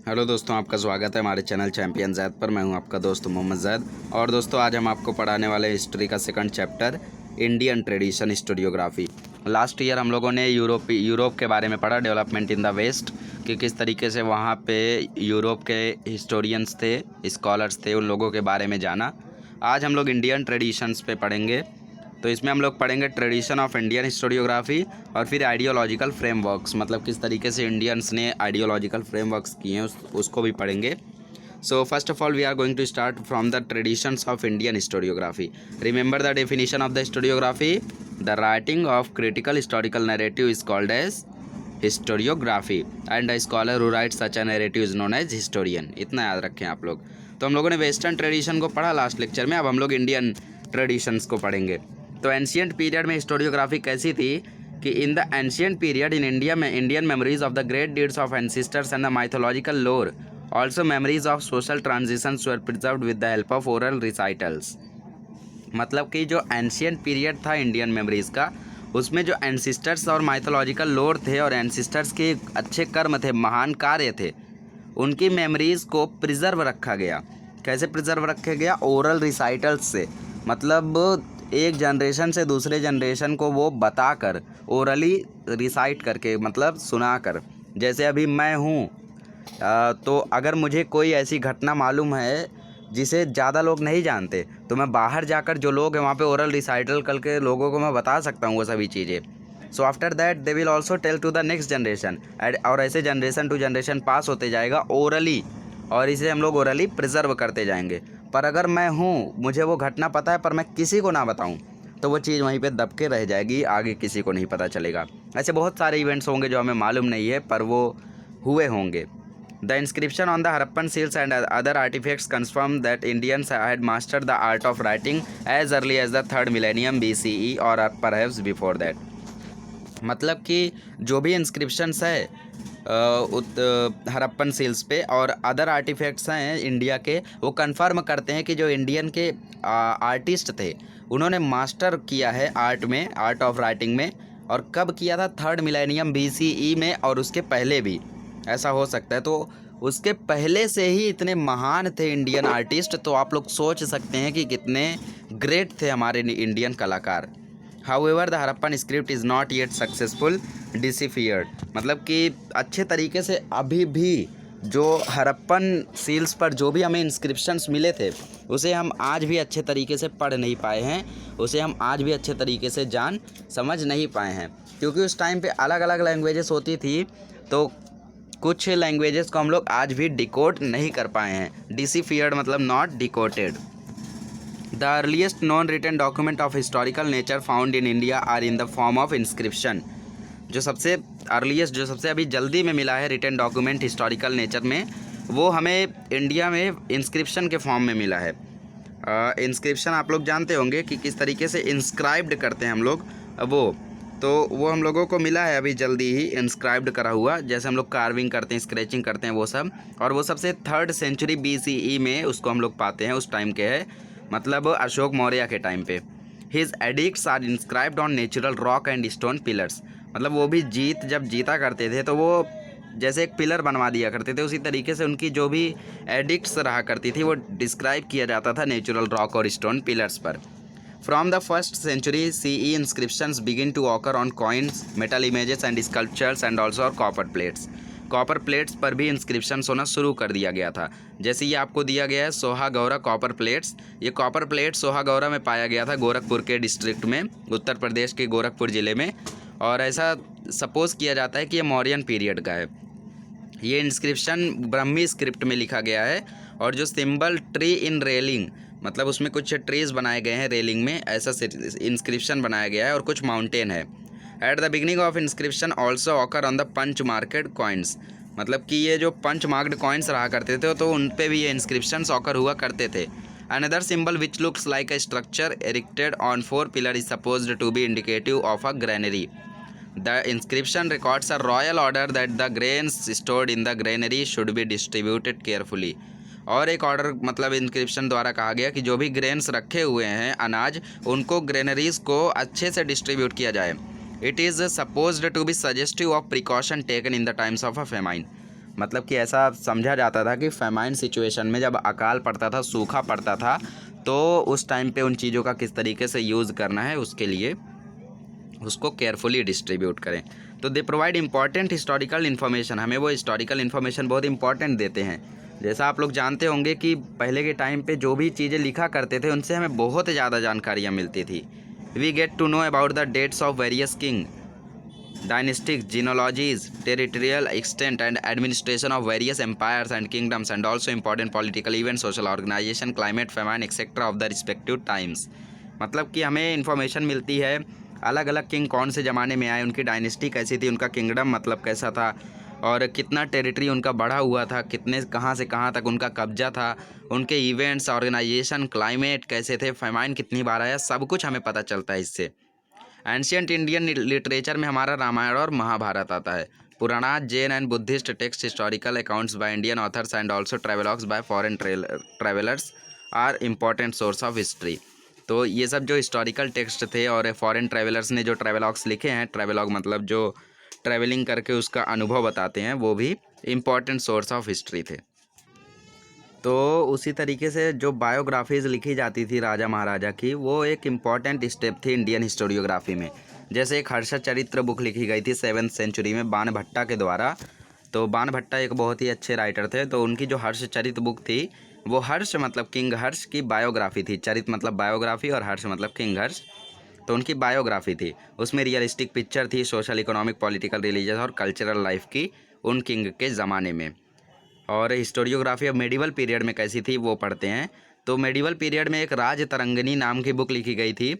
Hello दोस्तों, आपका स्वागत है हमारे चैनल चैंपियन जैद पर। मैं हूं आपका दोस्त मोहम्मद जैद। और दोस्तों, आज हम आपको पढ़ाने वाले हिस्ट्री का second chapter, Indian tradition historiography. Last year हम लोगों ने यूरोप के बारे में पढ़ा, डेवलपमेंट इन द वेस्ट, कि किस तरीके से वहाँ पे यूरोप के हिस्टोरियंस थे, स्कॉलर्स थे, उन लोगों के बारे में जाना। आज हम लोग इंडियन ट्रेडिशंस पे पढ़ेंगे। तो इसमें हम लोग पढ़ेंगे ट्रेडिशन ऑफ इंडियन हिस्टोरियोग्राफी और फिर आइडियोलॉजिकल फ्रेमवर्क्स, मतलब किस तरीके से इंडियंस ने आइडियोलॉजिकल फ्रेमवर्क्स किए हैं उसको भी पढ़ेंगे। So first of all we are going to start from the traditions of Indian historiography. Remember the definition of the historiography, the writing of critical historical narrative is called as historiography and a scholar who writes such a narrative is known as historian. इतना याद रखें आप लोग। तो हम लोगों ने western tradition को पढ़ा लास्ट लेक्चर में, अब हम लोग इंडियन ट्रेडिशंस को पढ़ेंगे। तो एंशियंट पीरियड में हिस्टोरियोग्राफी कैसी थी कि in the ancient period in India में Indian memories of the great deeds of ancestors and the mythological lore, also memories of social transitions were preserved with the help of oral recitals. मतलब कि जो ancient period था Indian memories का, उसमें जो ancestors और mythological लोर थे और एंसिस्टर्स के अच्छे कर्म थे, महान कार्य थे, उनकी मेमोरीज़ को प्रिजर्व रखा गया। कैसे प्रिजर्व रखा गया? ओरल रिसाइटल्स से, मतलब एक जनरेशन से दूसरे जनरेशन को वो बताकर, ओरली रिसाइट करके, मतलब सुनाकर। जैसे अभी मैं हूँ, तो अगर मुझे कोई ऐसी घटना मालूम है जिसे ज़्यादा लोग नहीं जानते, तो मैं बाहर जाकर जो लोग हैं वहाँ पे ओरल रिसाइटल करके लोगों को मैं बता सकता हूँ वो सभी चीज़ें। So after that they will also tell to the next generation, और ऐसे जनरेशन टू जनरेशन पास होते जाएगा ओरली, और इसे हम लोग ओरली प्रिजर्व करते जाएंगे। पर अगर मैं हूँ, मुझे वो घटना पता है पर मैं किसी को ना बताऊँ, तो वो चीज़ वहीं पे दब के रह जाएगी, आगे किसी को नहीं पता चलेगा। ऐसे बहुत सारे इवेंट्स होंगे जो हमें मालूम नहीं है पर वो हुए होंगे। The inscription on the Harappan seals and other artifacts confirm that Indians had mastered the art of writing as early as the 3rd millennium BCE or perhaps before that। मतलब कि जो भी इंस्क्रिप्शंस है हरप्पन सील्स पे और other artefacts हैं India के, वो कंफर्म करते हैं कि जो इंडियन के आर्टिस्ट थे, उन्होंने मास्टर किया है आर्ट में, आर्ट ऑफ राइटिंग में। और कब किया था? 3rd मिलेनियम BCE में, और उसके पहले भी ऐसा हो सकता है। तो उसके पहले से ही इतने महान थे इंडियन आर्टिस्ट, तो आप लोग सोच सकते हैं कि कितने ग्रेट थे हमारे इंडियन कलाकार। However the Harappan script is not yet successful deciphered, मतलब कि अच्छे तरीके से अभी भी जो हरप्पन सील्स पर जो भी हमें इंस्क्रिप्शंस मिले थे, उसे हम आज भी अच्छे तरीके से पढ़ नहीं पाए हैं, उसे हम आज भी अच्छे तरीके से जान समझ नहीं पाए हैं, क्योंकि उस टाइम पे अलग अलग लैंग्वेजेस होती थी। तो कुछ लैंग्वेजेस को हम लोग आज भी डिकोड नहीं कर पाए हैं। डिसिफियर्ड मतलब not decoded. The earliest non written document of historical nature found in India are in the form of inscription. जो सबसे अर्लीस्ट, जो सबसे अभी जल्दी में मिला है रिटन डॉक्यूमेंट हिस्टोरिकल नेचर में, वो हमें इंडिया में इंस्क्रिप्शन के फॉर्म में मिला है। इंस्क्रिप्शन आप लोग जानते होंगे कि किस तरीके से इंस्क्राइब्ड करते हैं हम लोग, वो हम लोगों को मिला है अभी जल्दी ही, इंस्क्राइब्ड करा हुआ, जैसे हम लोग कार्विंग करते हैं, स्क्रैचिंग करते हैं, वो सब। और वो सबसे 3rd सेंचुरी BCE में उसको हम लोग पाते हैं, उस टाइम के है, मतलब अशोक मौर्य के टाइम पे। His edicts are inscribed on natural rock and stone pillars, मतलब वो भी जब जीता करते थे तो वो जैसे एक पिलर बनवा दिया करते थे, उसी तरीके से उनकी जो भी एडिक्ट्स रहा करती थी वो डिस्क्राइब किया जाता था नेचुरल रॉक और स्टोन पिलर्स पर। From the 1st century CE, inscriptions begin to occur on coins, metal images and sculptures and also copper plates। Copper plates पर भी इंस्क्रिप्शंस होना शुरू कर दिया गया था। जैसे ये आपको दिया गया है सोहागौरा कॉपर प्लेट्स, ये कॉपर प्लेट सोहागौरा में पाया गया था, गोरखपुर के डिस्ट्रिक्ट में, उत्तर प्रदेश के गोरखपुर ज़िले में। और ऐसा सपोज़ किया जाता है कि ये मौर्यन पीरियड का है। ये इंस्क्रिप्शन ब्राह्मी स्क्रिप्ट में लिखा गया है। और जो सिंबल ट्री इन रेलिंग, मतलब उसमें कुछ ट्रीज बनाए गए हैं रेलिंग में, ऐसा इंस्क्रिप्शन बनाया गया है, और कुछ माउंटेन है। At the beginning of inscription also occur on the punch marked coins, मतलब कि ये जो पंच मार्क्ड कॉइन्स रहा करते थे तो उन पे भी ये इंस्क्रिप्शंस ऑकर हुआ करते थे। Another symbol which looks like a structure erected on 4 pillar is supposed to be indicative of a granary. The inscription records a royal order that the grains stored in the granary should be distributed carefully. और एक order, मतलब inscription द्वारा कहा गया कि जो भी grains रखे हुए हैं, अनाज, उनको ग्रेनरीज को अच्छे से डिस्ट्रीब्यूट किया जाए। It is supposed to be suggestive of precaution taken in the times of a famine, मतलब कि ऐसा समझा जाता था कि फेमाइन सिचुएशन में जब अकाल पड़ता था, सूखा पड़ता था, तो उस टाइम पे उन चीज़ों का किस तरीके से यूज़ करना है, उसके लिए उसको केयरफुली डिस्ट्रीब्यूट करें। तो they provide important historical information, हमें वो हिस्टोरिकल इन्फॉर्मेशन बहुत इंपॉर्टेंट देते हैं। जैसा आप लोग जानते होंगे कि पहले के टाइम पे जो भी चीज़ें लिखा करते थे उनसे हमें बहुत ज़्यादा जानकारियाँ मिलती थी। We get to know about the dates of various king, dynastic genealogies, territorial extent and administration of various empires and kingdoms, and also important political events, social organization, climate, famine, etc. of the respective times। मतलब कि हमें information मिलती है अलग अलग king कौन से ज़माने में आए, उनकी डायनेस्टी कैसी थी, उनका किंगडम मतलब कैसा था, और कितना टेरिटरी उनका बढ़ा हुआ था, कितने कहाँ से कहाँ तक उनका कब्जा था, उनके इवेंट्स, ऑर्गेनाइजेशन, क्लाइमेट कैसे थे, फेमाइन कितनी बार आया, सब कुछ हमें पता चलता है इससे। एंशियंट इंडियन लिटरेचर में हमारा रामायण और महाभारत आता है। Puranas, Jain and Buddhist text, historical accounts by Indian authors and also travelogues by foreign travellers are important source of history. तो ये सब जो हिस्टोरिकल टेक्स्ट थे और फॉरेन ट्रेवलर्स ने जो ट्रेवलॉग्स लिखे हैं, ट्रेवलॉग मतलब जो ट्रैवलिंग करके उसका अनुभव बताते हैं, वो भी इम्पॉर्टेंट सोर्स ऑफ हिस्ट्री थे। तो उसी तरीके से जो बायोग्राफीज़ लिखी जाती थी राजा महाराजा की, वो एक इम्पॉर्टेंट स्टेप थी इंडियन हिस्टोरियोग्राफी में। जैसे एक हर्ष चरित्र बुक लिखी गई थी 7th सेंचुरी में बाणभट्टा के द्वारा। तो बाणभट्टा एक बहुत ही अच्छे राइटर थे, तो उनकी जो हर्ष चरित्र बुक थी, वो हर्ष मतलब किंग हर्ष की बायोग्राफी थी। चरित्र मतलब बायोग्राफी और हर्ष मतलब किंग हर्ष, तो उनकी बायोग्राफी थी। उसमें रियलिस्टिक पिक्चर थी सोशल, इकोनॉमिक, पॉलिटिकल, रिलीजियस और कल्चरल लाइफ की उन किंग के ज़माने में। और हिस्टोरियोग्राफी ऑफ मेडिवल पीरियड में कैसी थी वो पढ़ते हैं। तो मेडिवल पीरियड में एक राज तरंगिणी नाम की बुक लिखी गई थी।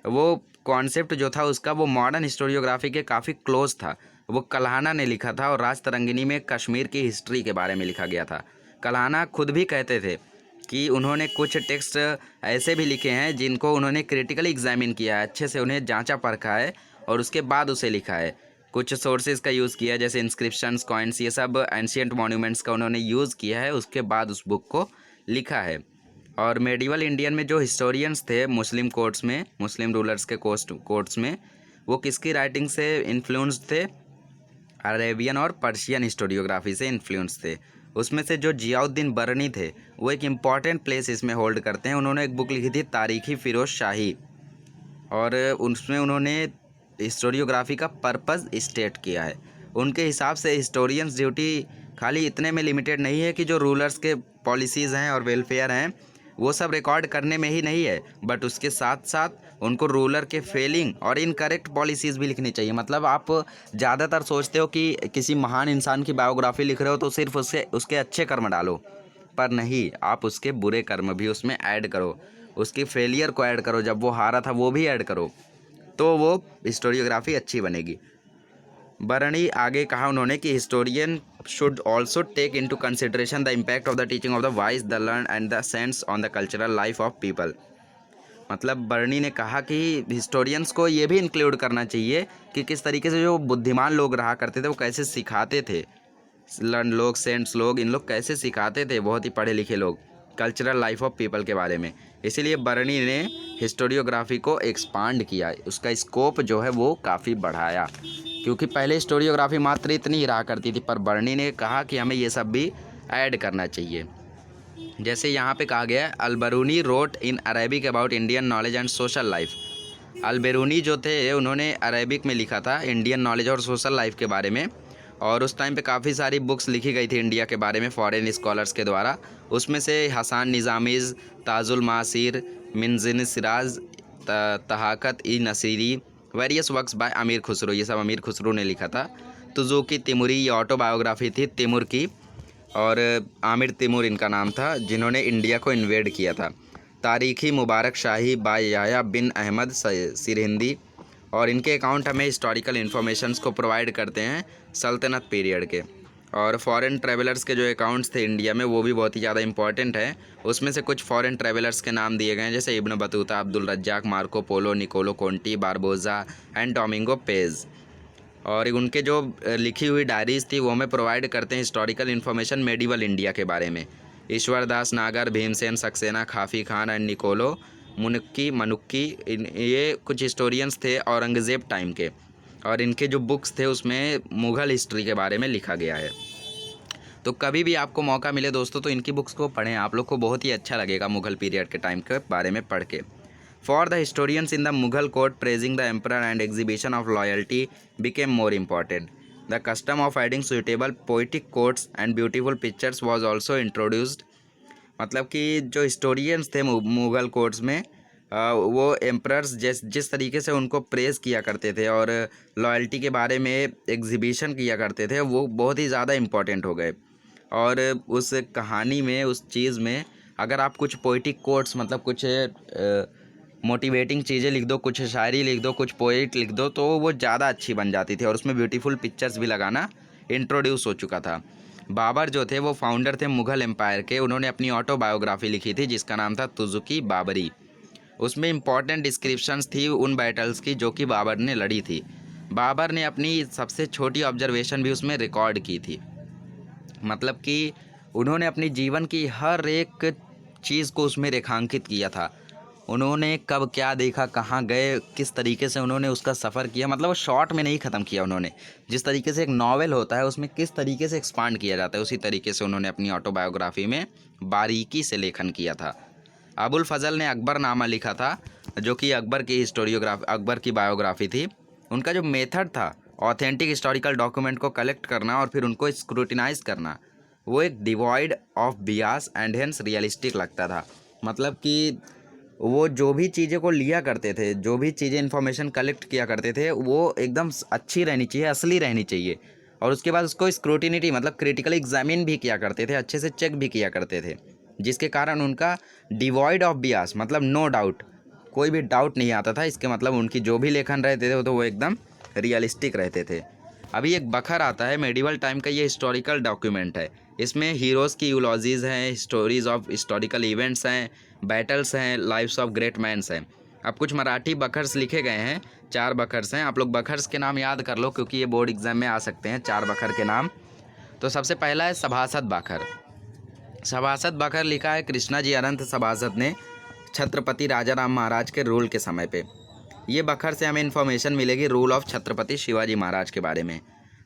वो कॉन्सेप्ट जो था उसका, वो मॉडर्न हिस्टोरियोग्राफी के काफ़ी क्लोज था। वो कल्हाना ने लिखा था और राज तरंगिणी में कश्मीर की हिस्ट्री के बारे में लिखा गया था। कल्हाना खुद भी कहते थे कि उन्होंने कुछ टेक्स्ट ऐसे भी लिखे हैं जिनको उन्होंने क्रिटिकली एग्जामिन किया है, अच्छे से उन्हें जांचा परखा है और उसके बाद उसे लिखा है। कुछ सोर्सेज का यूज़ किया है, जैसे इंस्क्रिप्शंस, कॉइन्स, ये सब एंशियंट मॉन्यूमेंट्स का उन्होंने यूज़ किया है, उसके बाद उस बुक को लिखा है। और मेडिवल इंडियन में जो हिस्टोरियंस थे मुस्लिम कोर्ट्स में, मुस्लिम रूलर्स के कोर्ट्स में, वो किसकी राइटिंग से इन्फ्लुएंस्ड थे? अरेबियन और पर्शियन हिस्टोरियोग्राफी से इन्फ्लुएंस थे। उसमें से जो जियाउद्दीन बरनी थे, वो एक इम्पॉर्टेंट प्लेस इसमें होल्ड करते हैं। उन्होंने एक बुक लिखी थी तारीखी फ़िरोज़ शाही, और उसमें उन्होंने हिस्टोरियोग्राफी का पर्पस स्टेट किया है। उनके हिसाब से हिस्टोरियंस ड्यूटी खाली इतने में लिमिटेड नहीं है कि जो रूलर्स के पॉलिसीज़ हैं और वेलफेयर हैं वो सब रिकॉर्ड करने में ही नहीं है, बट उसके साथ साथ उनको रूलर के फेलिंग और इनकरेक्ट पॉलिसीज़ भी लिखनी चाहिए। मतलब आप ज़्यादातर सोचते हो कि किसी महान इंसान की बायोग्राफी लिख रहे हो तो सिर्फ उसके अच्छे कर्म डालो, पर नहीं, आप उसके बुरे कर्म भी उसमें ऐड करो, उसकी फेलियर को ऐड करो, जब वो हारा था वो भी ऐड करो, तो वो हिस्टोरियोग्राफी अच्छी बनेगी। बरनी आगे कहा उन्होंने कि historian should also take into consideration the impact of the teaching of the wise, the learn and the sense on the cultural life of people. मतलब बरनी ने कहा कि हिस्टोरियंस को ये भी इंक्लूड करना चाहिए कि किस तरीके से जो बुद्धिमान लोग रहा करते थे वो कैसे सिखाते थे, लर्न लोग, सेंट्स लोग, इन लोग कैसे सिखाते थे, बहुत ही पढ़े लिखे लोग, कल्चरल लाइफ ऑफ पीपल के बारे में। इसीलिए बरनी ने हिस्टोरियोग्राफी को एक्सपांड किया, उसका स्कोप जो है वो काफ़ी बढ़ाया, क्योंकि पहले हिस्टोरियोग्राफी मात्र इतनी ही रहा करती थी, पर बरनी ने कहा कि हमें ये सब भी ऐड करना चाहिए। जैसे यहाँ पे कहा गया है, Al-Biruni wrote in Arabic about Indian knowledge and social life. Al-Biruni जो थे उन्होंने अरेबिक में लिखा था इंडियन नॉलेज और सोशल लाइफ के बारे में, और उस टाइम पे काफ़ी सारी बुक्स लिखी गई थी इंडिया के बारे में फॉरेन स्कॉलर्स के द्वारा। उसमें से हसन निज़ामीज़, ताजुल मासीर, मिनजिन सिराज, तहाकत ई नसीरी, वेरियस वर्क्स बाय अमीर खुसरो, ये सब अमीर खुसरो ने लिखा था। तुजुकी तिमुरी, ये ऑटोबायोग्राफी थी तिमुर की, और आमिर तिमुर इनका नाम था, जिन्होंने इंडिया को इन्वेड किया था। तारीखी मुबारक शाही बाय याया बिन अहमद सिरहिंदी, और इनके अकाउंट हमें हिस्टोरिकल इन्फॉर्मेशंस को प्रोवाइड करते हैं सल्तनत पीरियड के। और फॉरेन ट्रैवलर्स के जो अकाउंट्स थे इंडिया में, वो भी बहुत ही ज़्यादा इंपॉर्टेंट है। उसमें से कुछ फॉरेन ट्रैवलर्स के नाम दिए गए हैं, जैसे Ibn Battuta, Abdul Razzaq, Marco Polo, Nicolo Conti, Barbosa and Domingo Paes. और उनके जो लिखी हुई डायरीज़ थी वो हमें प्रोवाइड करते हैं हिस्टोरिकल इन्फॉर्मेशन मेडिवल इंडिया के बारे में। ईश्वर दास नागर, भीमसेन सक्सेना, खाफ़ी खान एंड निकोलो मनुक्की, ये कुछ हिस्टोरियंस थे औरंगज़ेब टाइम के, और इनके जो बुक्स थे उसमें मुग़ल हिस्ट्री के बारे में लिखा गया है। तो कभी भी आपको मौका मिले दोस्तों तो इनकी बुक्स को पढ़ें, आप लोग को बहुत ही अच्छा लगेगा मुग़ल पीरियड के टाइम के बारे में पढ़ के। For the historians in the Mughal court praising the emperor and exhibition of loyalty became more important. The custom of adding suitable poetic quotes and beautiful pictures was also introduced. मतलब कि जो historians थे Mughal courts में वो emperors जिस तरीके से उनको प्रेज़ किया करते थे और लॉयल्टी के बारे में एग्जीबिशन किया करते थे, वो बहुत ही ज़्यादा इम्पोर्टेंट हो गए। और उस कहानी में, उस चीज़ में अगर आप कुछ पोइटिक कोट्स मतलब कुछ मोटिवेटिंग चीज़ें लिख दो, कुछ शायरी लिख दो, कुछ पोइट लिख दो, तो वो ज़्यादा अच्छी बन जाती थी। और उसमें ब्यूटीफुल पिक्चर्स भी लगाना इंट्रोड्यूस हो चुका था। बाबर जो थे वो फाउंडर थे मुग़ल एम्पायर के। उन्होंने अपनी ऑटोबायोग्राफी लिखी थी जिसका नाम था तुज़ुकी बाबरी। उसमें इम्पॉर्टेंट डिस्क्रिप्शंस थी उन बैटल्स की जो कि बाबर ने लड़ी थी। बाबर ने अपनी सबसे छोटी ऑब्जर्वेशन भी उसमें रिकॉर्ड की थी। मतलब कि उन्होंने अपनी जीवन की हर एक चीज़ को उसमें रेखांकित किया था। उन्होंने कब क्या देखा, कहाँ गए, किस तरीके से उन्होंने उसका सफ़र किया, मतलब वो शॉर्ट में नहीं ख़त्म किया उन्होंने। जिस तरीके से एक नावल होता है उसमें किस तरीके से एक्सपांड किया जाता है, उसी तरीके से उन्होंने अपनी ऑटोबायोग्राफी में बारीकी से लेखन किया था। अबुल फजल ने अकबरनामा लिखा था जो कि अकबर की बायोग्राफी थी। उनका जो मेथड था ऑथेंटिक हिस्टोरिकल डॉक्यूमेंट को कलेक्ट करना और फिर उनको स्क्रूटिनाइज करना, वो एक devoid of Beas and hence realistic लगता था। मतलब कि वो जो भी चीज़ें को लिया करते थे, जो भी चीज़ें इन्फॉर्मेशन कलेक्ट किया करते थे, वो एकदम अच्छी रहनी चाहिए, असली रहनी चाहिए। और उसके बाद उसको स्क्रूटिनिटी मतलब क्रिटिकली एग्जामिन भी किया करते थे, अच्छे से चेक भी किया करते थे, जिसके कारण उनका डिवॉइड ऑफ बियास मतलब नो डाउट, कोई भी डाउट नहीं आता था। इसके मतलब उनकी जो भी लेखन रहते थे तो वो एकदम रियलिस्टिक रहते थे। अभी एक बखर आता है मेडिवल टाइम का, ये हिस्टोरिकल डॉक्यूमेंट है। इसमें हीरोज़ की यूलॉजीज़ हैं, स्टोरीज़ ऑफ हिस्टोरिकल इवेंट्स हैं, बैटल्स हैं, लाइफ्स ऑफ ग्रेट मैंस हैं। अब कुछ मराठी बखर्स लिखे गए हैं, 4 बखर्स हैं। आप लोग बखर्स के नाम याद कर लो क्योंकि ये बोर्ड एग्जाम में आ सकते हैं, 4 बखर के नाम। तो सबसे पहला है सभासद बखर। सभासद बखर लिखा है कृष्णाजी अनंत सभासद ने छत्रपति राजा राम महाराज के रूल के समय पे। ये बखर से हमें इन्फॉर्मेशन मिलेगी रूल ऑफ छत्रपति शिवाजी महाराज के बारे में।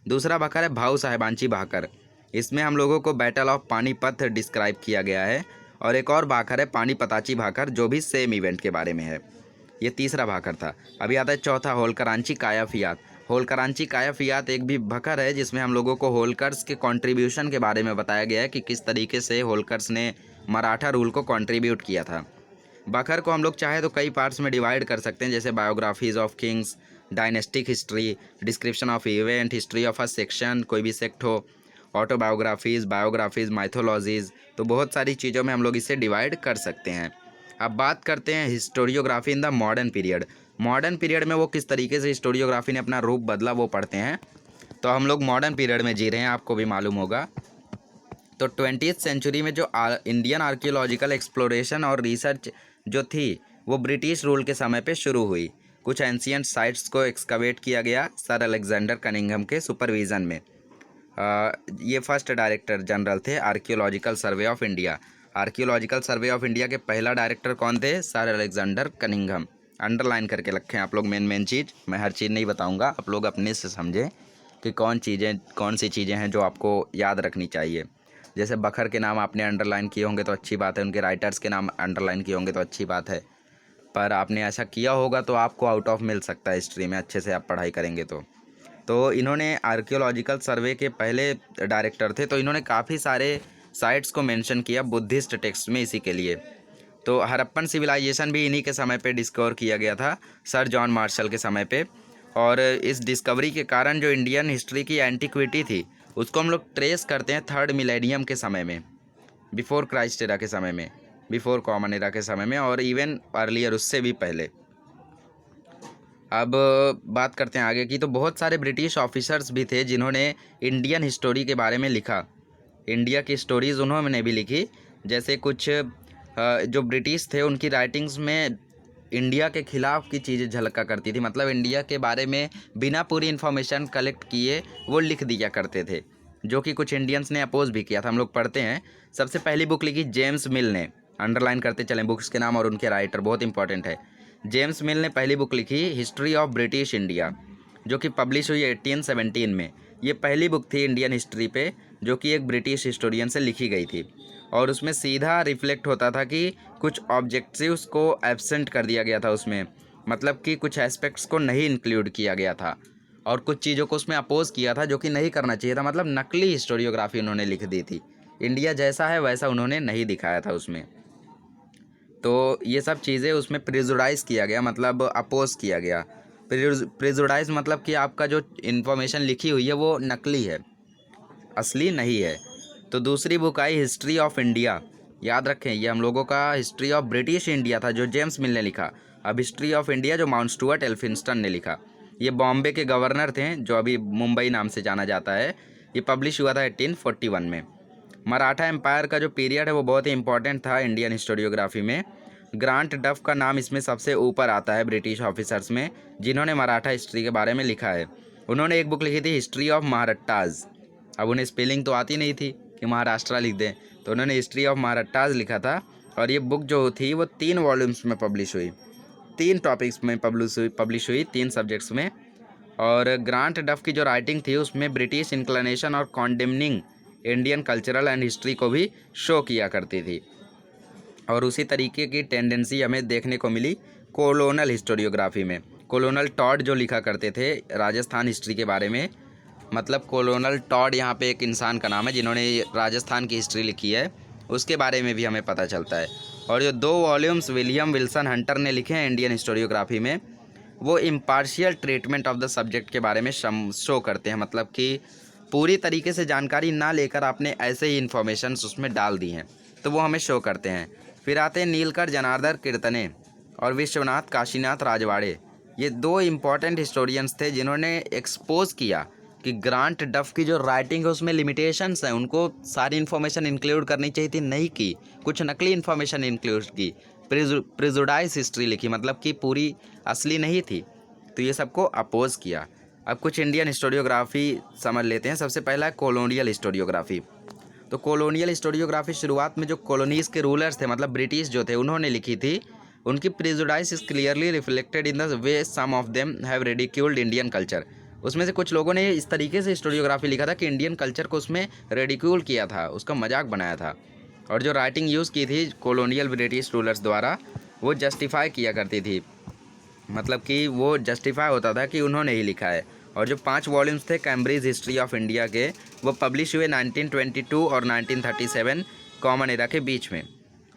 दूसरा बखर है भाऊ साहेबांची भाकर। इसमें हम लोगों को बैटल ऑफ पानीपत डिस्क्राइब किया गया है। और एक और भाकर है पानीपताची भाकर जो भी सेम इवेंट के बारे में है। ये तीसरा भाकर था। अभी आता है चौथा होलकरांची कायाफियात। होलकरांची कायाफियात एक भी भकर है जिसमें हम लोगों को होलकर्स के कंट्रीब्यूशन के बारे में बताया गया है कि किस तरीके से होलकर्स ने मराठा रूल को कंट्रीब्यूट किया था। बखर को हम लोग चाहे तो कई पार्ट्स में डिवाइड कर सकते हैं, जैसे biographies of Kings, dynastic history, description of event, history of a section, कोई भी सेक्ट हो, ऑटोबायोग्राफीज़, बायोग्राफीज़, माइथोलॉजीज़। तो बहुत सारी चीज़ों में हम लोग इसे डिवाइड कर सकते हैं। अब बात करते हैं historiography in the modern period. Modern period में वो किस तरीके से हिस्टोरियोग्राफी ने अपना रूप बदला वो पढ़ते हैं। तो हम लोग मॉडर्न पीरियड में जी रहे हैं, आपको भी मालूम होगा। तो 20th सेंचुरी में जो इंडियन आर्कियोलॉजिकल एक्सप्लोरेशन और रिसर्च जो थी वो ब्रिटिश रूल के समय पे शुरू हुई। कुछ एंशियंट साइट्स को एक्सकवेट किया गया सर अलेक्जेंडर कनिंघम के सुपरविज़न में। ये फर्स्ट डायरेक्टर जनरल थे archaeological survey of India. Archaeological survey of India के पहला डायरेक्टर कौन थे? Sir Alexander Cunningham. अंडरलाइन करके रखें आप लोग मेन चीज़। मैं हर चीज़ नहीं बताऊंगा, आप लोग अपने से समझें कि कौन सी चीज़ें हैं जो आपको याद रखनी चाहिए। जैसे बखर के नाम आपने अंडरलाइन किए होंगे तो अच्छी बात है, उनके राइटर्स के नाम अंडरलाइन किए होंगे तो अच्छी बात है, पर आपने ऐसा किया होगा तो आपको आउट ऑफ मिल सकता है हिस्ट्री में, अच्छे से आप पढ़ाई करेंगे तो इन्होंने आर्कियोलॉजिकल सर्वे के पहले डायरेक्टर थे। तो इन्होंने काफ़ी सारे साइट्स को मेंशन किया बुद्धिस्ट टेक्स्ट में इसी के लिए। तो हड़प्पन सिविलाइजेशन भी इन्हीं के समय पे डिस्कवर किया गया था, सर जॉन मार्शल के समय पे। और इस डिस्कवरी के कारण जो इंडियन हिस्ट्री की एंटिक्विटी थी उसको हम लोग ट्रेस करते हैं 3rd मिलेनियम के समय में, बिफोर क्राइस्ट एरा के समय में, बिफोर कॉमन एरा के समय में, और इवन अर्लियर उससे भी पहले। अब बात करते हैं आगे की। तो बहुत सारे ब्रिटिश ऑफिसर्स भी थे जिन्होंने इंडियन हिस्टोरी के बारे में लिखा, इंडिया की स्टोरीज़ उन्होंने भी लिखी। जैसे कुछ जो ब्रिटिश थे उनकी राइटिंग्स में इंडिया के ख़िलाफ़ की चीज़ें झलका करती थी, मतलब इंडिया के बारे में बिना पूरी इन्फॉर्मेशन कलेक्ट किए वो लिख दिया करते थे, जो कि कुछ इंडियंस ने अपोज भी किया था। हम लोग पढ़ते हैं। सबसे पहली बुक लिखी जेम्स मिल ने, अंडरलाइन करते चलें बुक्स के नाम और उनके राइटर, बहुत इंपॉर्टेंट है। जेम्स मिल ने पहली बुक लिखी हिस्ट्री ऑफ ब्रिटिश इंडिया, जो कि पब्लिश हुई 1817 में। ये पहली बुक थी इंडियन हिस्ट्री पे जो कि एक ब्रिटिश हिस्टोरियन से लिखी गई थी, और उसमें सीधा रिफ्लेक्ट होता था कि कुछ ऑब्जेक्टिव्स को एब्सेंट कर दिया गया था उसमें, मतलब कि कुछ एस्पेक्ट्स को नहीं इंक्लूड किया गया था और कुछ चीज़ों को उसमें अपोज किया था जो कि नहीं करना चाहिए था। मतलब नकली हिस्टोरियोग्राफी उन्होंने लिख दी थी, इंडिया जैसा है वैसा उन्होंने नहीं दिखाया था उसमें। तो ये सब चीज़ें उसमें प्रिजुडाइज किया गया, मतलब अपोज किया गया। प्रिजुडाइज मतलब कि आपका जो इन्फॉर्मेशन लिखी हुई है वो नकली है, असली नहीं है। तो दूसरी book I history of India. याद रखें, ये हम लोगों का हिस्ट्री ऑफ ब्रिटिश इंडिया था जो जेम्स मिल ने लिखा। अब हिस्ट्री ऑफ इंडिया जो माउंट स्टुअर्ट एल्फिंस्टन ने लिखा। ये बॉम्बे के गवर्नर थे जो अभी मुंबई नाम से जाना जाता है। ये पब्लिश हुआ था 1841 में। मराठा एम्पायर का जो पीरियड है वो बहुत ही इंपॉर्टेंट था इंडियन हिस्टोरियोग्राफी में। ग्रांट डफ का नाम इसमें सबसे ऊपर आता है ब्रिटिश ऑफिसर्स में जिन्होंने मराठा हिस्ट्री के बारे में लिखा है। उन्होंने एक बुक लिखी थी हिस्ट्री ऑफ महाराष्ट्राज। अब उन्हें स्पेलिंग तो आती नहीं थी कि महाराष्ट्र लिख दें, तो उन्होंने हिस्ट्री ऑफ महाराष्ट्राज लिखा था। और ये बुक जो थी वो 3 वॉल्यूम्स में पब्लिश हुई, 3 टॉपिक्स में पब्लिश हुई 3 सब्जेक्ट्स में। और ग्रांट डफ की जो राइटिंग थी उसमें ब्रिटिश इंक्लिनेशन और कॉन्डेमनिंग इंडियन कल्चरल एंड हिस्ट्री को भी शो किया करती थी। और उसी तरीके की टेंडेंसी हमें देखने को मिली कोलोनल हिस्टोरियोग्राफी में। कोलोनल टॉड जो लिखा करते थे राजस्थान हिस्ट्री के बारे में, मतलब कोलोनल टॉड यहाँ पे एक इंसान का नाम है जिन्होंने राजस्थान की हिस्ट्री लिखी है, उसके बारे में भी हमें पता चलता है। और जो 2 वॉल्यूम्स विलियम विल्सन हंटर ने लिखे हैं इंडियन हिस्टोरियोग्राफी में, वो impartial treatment of the subject के बारे में शो करते हैं, मतलब कि पूरी तरीके से जानकारी ना लेकर आपने ऐसे ही इन्फॉर्मेशंस उसमें डाल दी हैं, तो वो हमें शो करते हैं। फिर आते हैं नीलकर जनार्दन कीर्तने और विश्वनाथ काशीनाथ राजवाड़े। ये 2 इम्पॉर्टेंट हिस्टोरियंस थे जिन्होंने एक्सपोज किया कि ग्रांट डफ की जो राइटिंग है उसमें लिमिटेशंस हैं, उनको सारी इन्फॉर्मेशन इंक्लूड करनी चाहिए थी, नहीं की, कुछ नकली इन्फॉर्मेशन इंक्लूड की, प्रिजुडाइज हिस्ट्री लिखी, मतलब कि पूरी असली नहीं थी। तो ये सबको अपोज किया। अब कुछ इंडियन हिस्टोरियोग्राफी समझ लेते हैं। सबसे पहला है कॉलोनियल हिस्टोरियोग्राफी। तो कॉलोनियल हिस्टोरियोग्राफी शुरुआत में जो कॉलोनीज़ के रूलर्स थे, मतलब ब्रिटिश जो थे, उन्होंने लिखी थी। उनकी prejudice is clearly reflected in the way some of them have ridiculed Indian culture. उसमें से कुछ लोगों ने इस तरीके से हिस्टोरियोग्राफी लिखा था कि इंडियन कल्चर को उसमें रेडिक्यूल किया था, उसका मजाक बनाया था। और जो राइटिंग यूज़ की थी कॉलोनियल ब्रिटिश रूलर्स द्वारा वो जस्टिफाई किया करती थी, मतलब कि वो जस्टिफाई होता था कि उन्होंने ही लिखा है। और जो 5 वॉल्यूम्स थे कैम्ब्रिज हिस्ट्री ऑफ इंडिया के, वो पब्लिश हुए 1922 और 1937 कॉमन एरा के बीच में।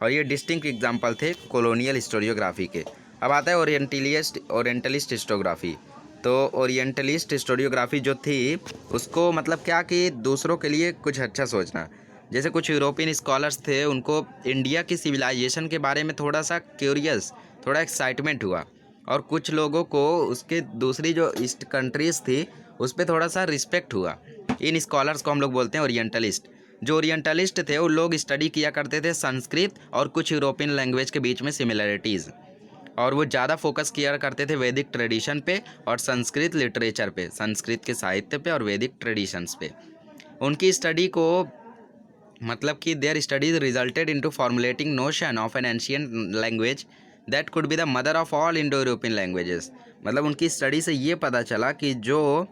और ये डिस्टिंक्ट एग्जाम्पल थे कॉलोनियल हिस्टोरियोग्राफी के। अब आता है ओरिएंटलिस्ट हिस्टोग्राफी। तो ओरिएंटलिस्ट हिस्टोरियोग्राफी जो थी उसको मतलब क्या कि दूसरों के लिए कुछ अच्छा सोचना। जैसे कुछ यूरोपियन स्कॉलर्स थे, उनको इंडिया की सिविलाइजेशन के बारे में थोड़ा सा क्यूरियस, थोड़ा एक्साइटमेंट हुआ, और कुछ लोगों को उसके दूसरी जो ईस्ट कंट्रीज़ थी उस पर थोड़ा सा रिस्पेक्ट हुआ। इन स्कॉलर्स को हम लोग बोलते हैं ओरिएंटलिस्ट। जो ओरिएंटलिस्ट थे वो लोग स्टडी किया करते थे संस्कृत और कुछ यूरोपियन लैंग्वेज के बीच में सिमिलरिटीज़, और वो ज़्यादा फोकस किया करते थे वैदिक ट्रेडिशन पे और संस्कृत लिटरेचर पे, संस्कृत के साहित्य पे और वैदिक ट्रेडिशंस पे। उनकी स्टडी को मतलब कि their studies resulted into formulating notion of N ancient language that could be the mother of all Indo European languages. मतलब उनकी स्टडी से ये पता चला कि जो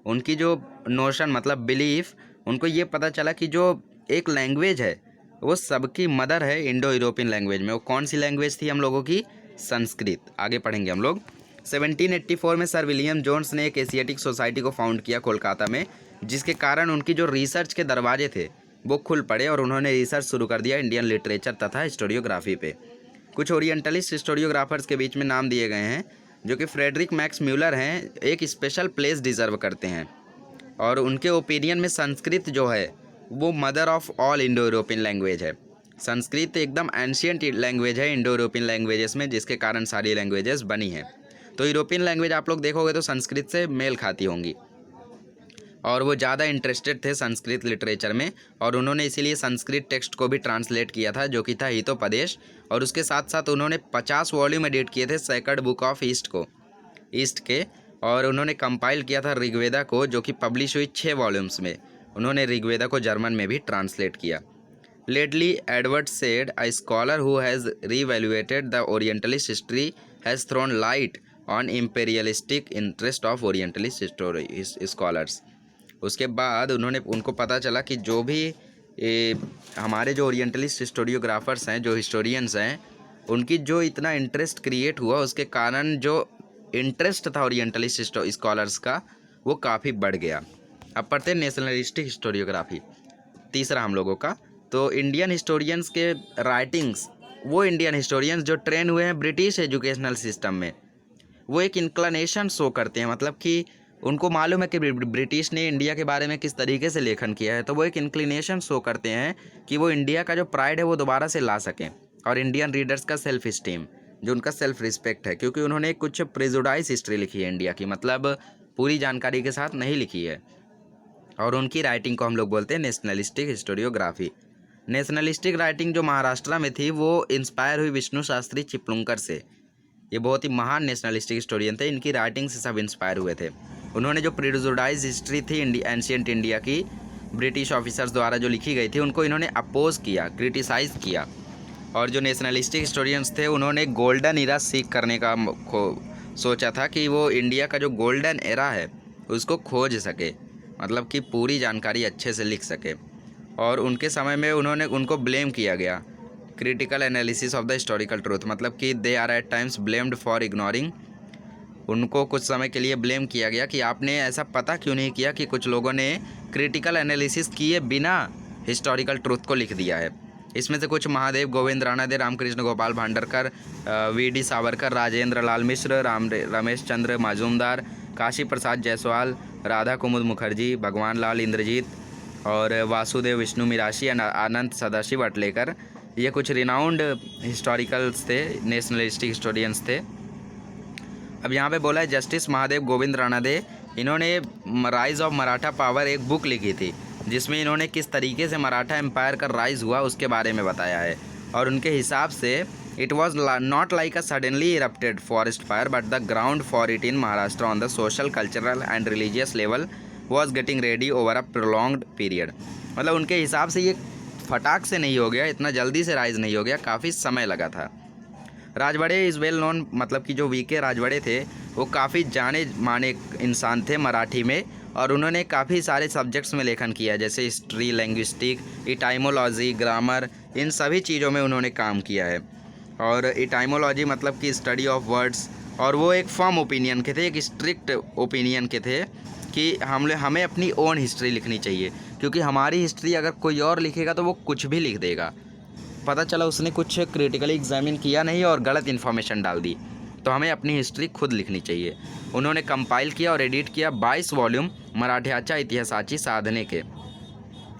उनकी जो नोशन मतलब बिलीफ, उनको ये पता चला कि जो एक लैंग्वेज है वो सबकी मदर है इंडो यूरोपियन लैंग्वेज में। वो कौन सी लैंग्वेज थी हम लोगों की? संस्कृत। आगे पढ़ेंगे हम लोग। 1784 में सर विलियम जोन्स ने एक एशियाटिक सोसाइटी को फाउंड किया कोलकाता में, जिसके कारण उनकी जो रिसर्च के दरवाजे थे वो खुल पड़े और उन्होंने रिसर्च शुरू कर दिया इंडियन लिटरेचर तथा हिस्टोरियोग्राफी पे। कुछ ओरिएंटलिस्ट हिस्टोरियोग्राफर्स के बीच में नाम दिए गए हैं जो कि फ्रेडरिक मैक्स म्यूलर हैं, एक स्पेशल प्लेस डिजर्व करते हैं। और उनके ओपिनियन में संस्कृत जो है वो mother of all Indo European language है। संस्कृत एकदम एंशियंट लैंग्वेज है इंडो यूरोपियन लैंग्वेजेस में, जिसके कारण सारी लैंग्वेजेस बनी हैं। तो यूरोपियन लैंग्वेज आप लोग देखोगे तो संस्कृत से मेल खाती होंगी, और वो ज़्यादा इंटरेस्टेड थे संस्कृत लिटरेचर में, और उन्होंने इसीलिए संस्कृत टेक्स्ट को भी ट्रांसलेट किया था जो कि था हितोपदेश। और उसके साथ साथ उन्होंने 50 वॉल्यूम एडिट किए थे सेक्रेड बुक ऑफ ईस्ट के। और उन्होंने कंपाइल किया था ऋग्वेदा को, जो कि पब्लिश हुई 6 वॉल्यूम्स में। उन्होंने ऋग्वेदा को जर्मन में भी ट्रांसलेट किया। Lately Edward Said a scholar who has revaluated the orientalist history has thrown light on imperialistic interest of orientalist scholars. उसके बाद उनको पता चला कि जो भी हमारे जो ओरिएंटलिस्ट हिस्टोरियोग्राफर्स हैं, जो हिस्टोरियंस हैं, उनकी जो इतना इंटरेस्ट क्रिएट हुआ, उसके कारण जो इंटरेस्ट था ओरिएंटलिस्ट स्कॉलर्स का वो काफ़ी बढ़ गया। अब पढ़ते हैं नेशनलिस्टिक हिस्टोरियोग्राफी, तीसरा हम लोगों का। तो इंडियन हिस्टोरियंस के राइटिंग्स, वो इंडियन हिस्टोरियंस जो ट्रेन हुए हैं ब्रिटिश एजुकेशनल सिस्टम में, वो एक इंक्लिनेशन शो करते हैं, मतलब कि उनको मालूम है कि ब्रिटिश ने इंडिया के बारे में किस तरीके से लेखन किया है, तो वो एक इंक्लिनेशन शो करते हैं कि वो इंडिया का जो प्राइड है वो दोबारा से ला सकें, और इंडियन रीडर्स का सेल्फ स्टीम, जो उनका सेल्फ रिस्पेक्ट है, क्योंकि उन्होंने कुछ प्रेजुडाइज हिस्ट्री लिखी है इंडिया की, मतलब पूरी जानकारी के साथ नहीं लिखी है, और उनकी राइटिंग को हम लोग बोलते हैं नेशनलिस्टिक हिस्टोरियोग्राफी। नेशनलिस्टिक राइटिंग जो महाराष्ट्र में थी वो इंस्पायर हुई विष्णु शास्त्री चिपलुंकर से। ये बहुत ही महान नेशनलिस्टिक हिस्टोरियन थे, इनकी राइटिंग से सब इंस्पायर हुए थे। उन्होंने जो प्रेजुडाइज हिस्ट्री थी एंशिएंट इंडिया की, ब्रिटिश ऑफिसर्स द्वारा जो लिखी गई थी, उनको इन्होंने अपोज किया, क्रिटिसाइज़ किया। और जो नेशनलिस्टिक हिस्टोरियंस थे उन्होंने गोल्डन एरा सीख करने का सोचा था कि वो इंडिया का जो गोल्डन एरा है उसको खोज सके, मतलब कि पूरी जानकारी अच्छे से लिख सके। और उनके समय में उनको ब्लेम किया गया, critical analysis of the historical truth, मतलब कि they are at times blamed for ignoring. उनको कुछ समय के लिए ब्लेम किया गया कि आपने ऐसा पता क्यों नहीं किया कि कुछ लोगों ने क्रिटिकल एनालिसिस किए बिना हिस्टोरिकल ट्रूथ को लिख दिया है। इसमें से कुछ महादेव गोविंद राणादे, रामकृष्ण गोपाल भांडरकर, वी.डी. सावरकर, राजेंद्र लाल मिश्र, रमेश चंद्र मजूमदार, काशी प्रसाद जायसवाल, राधा कुमुद मुखर्जी, भगवान लाल इंद्रजीत और वासुदेव विष्णु मिराशी, अनंत सदाशिव अटलेकर, ये कुछ रिनाउंड हिस्टोरिकल्स थे, नेशनलिस्टिक हिस्टोरियंस थे। अब यहाँ पे बोला है जस्टिस महादेव गोविंद राणादे, इन्होंने राइज ऑफ मराठा पावर एक बुक लिखी थी, जिसमें इन्होंने किस तरीके से मराठा एम्पायर का राइज हुआ उसके बारे में बताया है। और उनके हिसाब से it was not like a suddenly erupted forest fire but the ground for it in Maharashtra on the social, cultural and religious level was getting ready over a prolonged period. मतलब उनके हिसाब से ये फटाक से नहीं हो गया, इतना जल्दी से राइज नहीं हो गया, काफ़ी समय लगा था। राजवाड़े इज़ वेल नोन, मतलब कि जो वी.के. राजवाड़े थे वो काफ़ी जाने माने इंसान थे मराठी में, और उन्होंने काफ़ी सारे सब्जेक्ट्स में लेखन किया, जैसे हिस्ट्री, लैंग्विस्टिक, इटाइमोलॉजी, ग्रामर, इन सभी चीज़ों में उन्होंने काम किया है। और इटाइमोलॉजी मतलब कि स्टडी ऑफ वर्ड्स, और वो एक फर्म ओपिनियन के थे, एक स्ट्रिक्ट ओपिनियन के थे कि हमें अपनी ओन हिस्ट्री लिखनी चाहिए, क्योंकि हमारी हिस्ट्री अगर कोई और लिखेगा तो वो कुछ भी लिख देगा। पता चला उसने कुछ क्रिटिकली एग्जामिन किया नहीं और गलत इन्फॉर्मेशन डाल दी, तो हमें अपनी हिस्ट्री खुद लिखनी चाहिए। उन्होंने कंपाइल किया और एडिट किया 22 वॉल्यूम मराठ्याच्या इतिहासाची साधने के,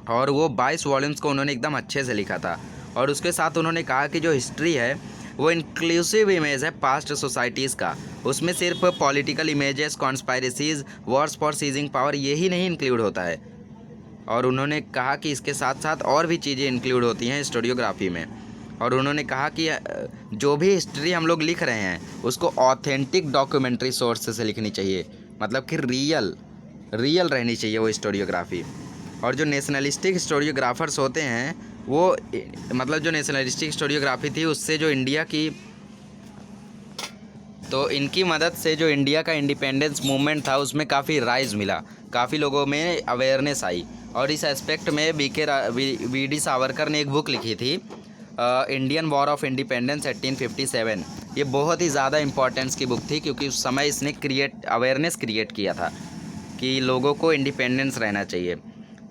और वो 22 वॉल्यूम्स को उन्होंने एकदम अच्छे से लिखा था। और उसके साथ उन्होंने कहा कि जो हिस्ट्री है वो इंक्लूसिव इमेज है पास्ट सोसाइटीज़ का, उसमें सिर्फ political images, conspiracies, wars for seizing power यही नहीं इंक्लूड होता है। और उन्होंने कहा कि इसके साथ साथ और भी चीज़ें इंक्लूड होती हैं हिस्टोरियोग्राफी में। और उन्होंने कहा कि जो भी हिस्ट्री हम लोग लिख रहे हैं उसको ऑथेंटिक डॉक्यूमेंट्री सोर्स से लिखनी चाहिए, मतलब कि रियल रहनी चाहिए वो हिस्टोरियोग्राफी। और जो नेशनलिस्टिक हिस्टोरियोग्राफर्स होते हैं वो, मतलब जो नेशनलिस्टिक हिस्टोरियोग्राफी थी उससे जो इंडिया की, तो इनकी मदद से जो इंडिया का इंडिपेंडेंस मूवमेंट था उसमें काफ़ी राइज मिला, काफ़ी लोगों में अवेयरनेस आई। और इस एस्पेक्ट में वी.डी. सावरकर ने एक बुक लिखी थी, इंडियन वॉर ऑफ इंडिपेंडेंस 1857। ये बहुत ही ज़्यादा इंपॉर्टेंस की बुक थी, क्योंकि उस समय इसने अवेयरनेस क्रिएट किया था कि लोगों को इंडिपेंडेंस रहना चाहिए।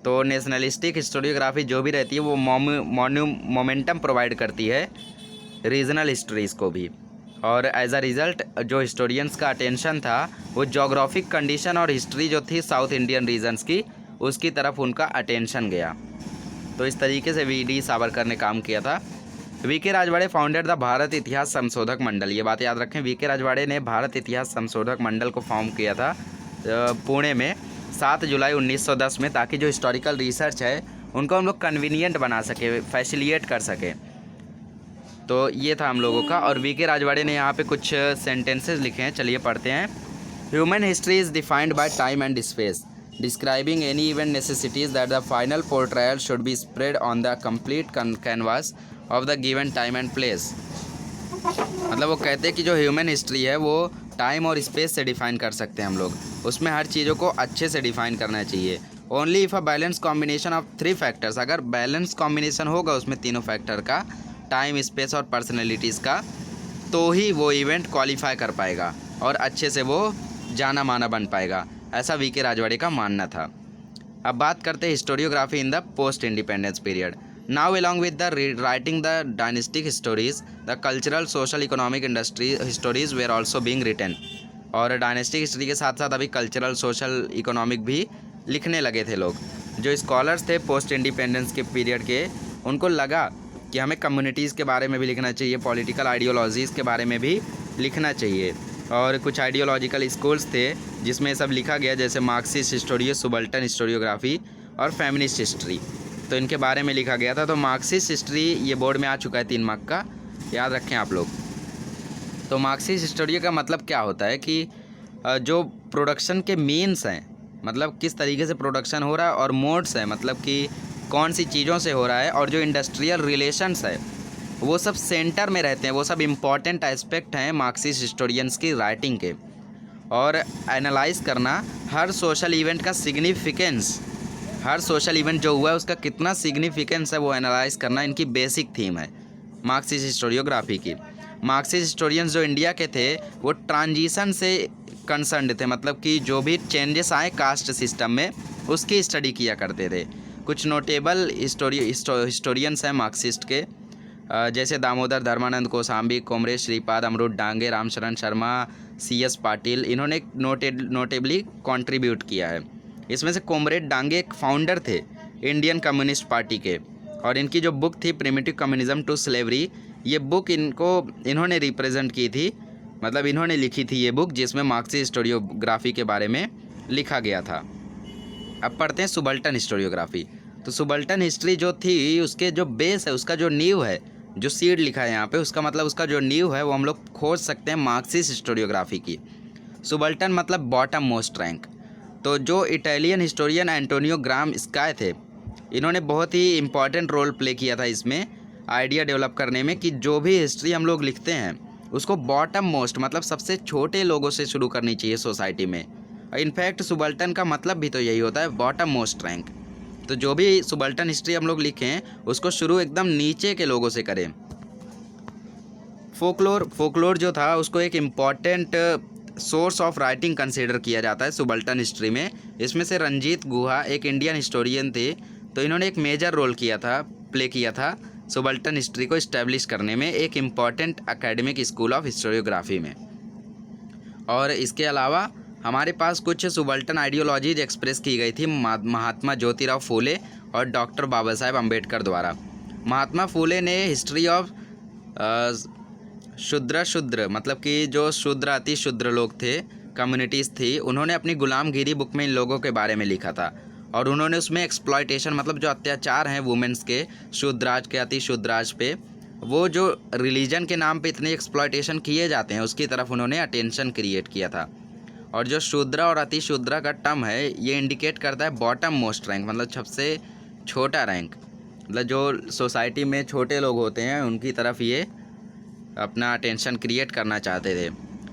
तो नेशनलिस्टिक हिस्टोरियोग्राफी जो भी रहती है वो मोमेंटम प्रोवाइड करती है रीजनल हिस्ट्रीज़ को भी। और एज अ रिज़ल्ट जो हिस्टोरियंस का अटेंशन था वो जोग्राफिक कंडीशन और हिस्ट्री जो थी साउथ इंडियन रीजन्स की, उसकी तरफ उनका अटेंशन गया। तो इस तरीके से वी.डी. सावरकर ने काम किया था। VK. Rajwade founded the Bharat इतिहास संशोधक मंडल, ये बात याद रखें, वी.के. राजवाड़े ने भारत इतिहास संशोधक मंडल को फॉर्म किया था पुणे में 7 जुलाई 1910 में, ताकि जो हिस्टोरिकल रिसर्च है उनको हम लोग कन्वीनियंट बना सके, फैसिलिएट कर सके। तो ये था हम लोगों का। और वी.के. राजवाड़े ने यहाँ पे कुछ सेंटेंसेस लिखे हैं, चलिए पढ़ते हैं। Human history is defined by time and space, describing any event necessities that the final portrayal should be spread on the complete canvas of the given time and place। मतलब वो कहते हैं कि जो ह्यूमन हिस्ट्री है वो time और space से डिफ़ाइन कर सकते हैं हम लोग, उसमें हर चीज़ों को अच्छे से डिफ़ाइन करना चाहिए only if a balance combination of 3 factors, अगर बैलेंस कॉम्बिनेशन होगा उसमें तीनों फैक्टर का, टाइम, स्पेस और पर्सनैलिटीज़ का, तो ही वो इवेंट क्वालिफाई कर पाएगा और अच्छे से वो जाना माना बन पाएगा। ऐसा वीके राजवाड़े का मानना था। अब बात करते हैं historiography in the post independence period. Now along with the writing the dynastic histories, the cultural, social, economic industry histories were also being written. और डायनेस्टिक हिस्ट्री के साथ साथ अभी कल्चरल, सोशल, इकोनॉमिक भी लिखने लगे थे लोग। जो स्कॉलर्स थे पोस्ट इंडिपेंडेंस के पीरियड के, उनको लगा कि हमें कम्युनिटीज़ के बारे में भी लिखना चाहिए, पॉलिटिकल आइडियोलॉजीज़ के बारे में भी लिखना चाहिए। और कुछ आइडियोलॉजिकल स्कूल्स थे जिसमें सब लिखा गया, जैसे मार्क्सिस्ट हिस्टोरियो, सुबल्टन हिस्टोरियोग्राफी और फेमिनिस्ट हिस्ट्री, तो इनके बारे में लिखा गया था। तो मार्क्सिस्ट हिस्ट्री ये बोर्ड में आ चुका है 3 मार्क का, याद रखें आप लोग। तो मार्क्सिस्ट हिस्टोरियो का मतलब क्या होता है कि जो प्रोडक्शन के मीन्स हैं, मतलब किस तरीके से प्रोडक्शन हो रहा है, और मोड्स हैं, मतलब कि कौन सी चीज़ों से हो रहा है, और जो इंडस्ट्रियल रिलेशंस है वो सब सेंटर में रहते हैं। वो सब इम्पॉर्टेंट एस्पेक्ट हैं मार्क्सिस्ट हिस्टोरियंस की राइटिंग के। और एनालाइज करना हर सोशल इवेंट का सिग्निफिकेंस, हर सोशल इवेंट जो हुआ है उसका कितना सिग्निफिकेंस है, वो एनालाइज करना इनकी बेसिक थीम है मार्क्सिस्ट हिस्टोरियोग्राफी की। मार्क्सिस्ट हिस्टोरियंस जो इंडिया के थे वो ट्रांजिशन से कंसर्न्ड थे, मतलब कि जो भी चेंजेस आए कास्ट सिस्टम में उसकी स्टडी किया करते थे। कुछ नोटेबल हिस्टोरियंस हैं मार्क्सिस्ट के, जैसे दामोदर धर्मानंद कोसाम्बी, कॉमरेड श्रीपाद अमरुद डांगे, रामशरण शर्मा, CS पाटिल, इन्होंने नोटेबली कंट्रीब्यूट किया है। इसमें से कॉमरेड डांगे एक फाउंडर थे इंडियन कम्युनिस्ट पार्टी के, और इनकी जो बुक थी प्रिमिटिव कम्युनिज्म टू स्लेवरी, ये बुक इन्होंने रिप्रेजेंट की थी, मतलब इन्होंने लिखी थी ये बुक, जिसमें मार्क्सिस्ट हिस्टोरियोग्राफी के बारे में लिखा गया था। अब पढ़ते हैं सुबल्टन हिस्टोरियोग्राफी। तो सुबल्टन हिस्ट्री जो थी उसके जो बेस है, उसका जो नींव है, जो सीड लिखा है यहाँ पे, उसका मतलब उसका जो नींव है वो हम लोग खोज सकते हैं मार्क्सिस्ट हिस्टोरियोग्राफी की। सुबल्टन मतलब बॉटम मोस्ट रैंक। तो जो इटालियन हिस्टोरियन एंटोनियो ग्रामस्की थे, इन्होंने बहुत ही इंपॉर्टेंट रोल प्ले किया था इसमें, आइडिया डेवलप करने में, कि जो भी हिस्ट्री हम लोग लिखते हैं उसको बॉटम मोस्ट, मतलब सबसे छोटे लोगों से शुरू करनी चाहिए सोसाइटी में। इनफैक्ट सुबल्टन का मतलब भी तो यही होता है, बॉटम मोस्ट रैंक। तो जो भी सुबल्टन हिस्ट्री हम लोग लिखें उसको शुरू एकदम नीचे के लोगों से करें। फोकलोर जो था उसको एक important source of writing consider किया जाता है सुबल्टन हिस्ट्री में। इसमें से रंजीत गुहा एक इंडियन हिस्टोरियन थे, तो इन्होंने एक मेजर रोल प्ले किया था सुबल्टन हिस्ट्री को इस्टेब्लिश करने में, एक important academic school of historiography में। और इसके अलावा हमारे पास कुछ सुबल्टन आइडियोलॉजीज एक्सप्रेस की गई थी महात्मा ज्योतिराव फूले और डॉक्टर बाबा साहेब अम्बेडकर द्वारा। महात्मा फूले ने हिस्ट्री ऑफ शूद्र, मतलब कि जो शूद्र अति शूद्र लोग थे, कम्युनिटीज़ थी, उन्होंने अपनी गुलामगिरी बुक में इन लोगों के बारे में लिखा था। और उन्होंने उसमें एक्सप्लॉयटेशन, मतलब जो अत्याचार हैं वुमेंस के, शूद्राज के, अति शूद्राज पे, वो जो रिलीजन के नाम पे इतने एक्सप्लॉयटेशन किए जाते हैं उसकी तरफ उन्होंने अटेंशन क्रिएट किया था। और जो शूद्र और अति शूद्र का टर्म है ये इंडिकेट करता है बॉटम मोस्ट रैंक, मतलब सबसे छोटा रैंक, मतलब जो सोसाइटी में छोटे लोग होते हैं उनकी तरफ ये अपना अटेंशन क्रिएट करना चाहते थे।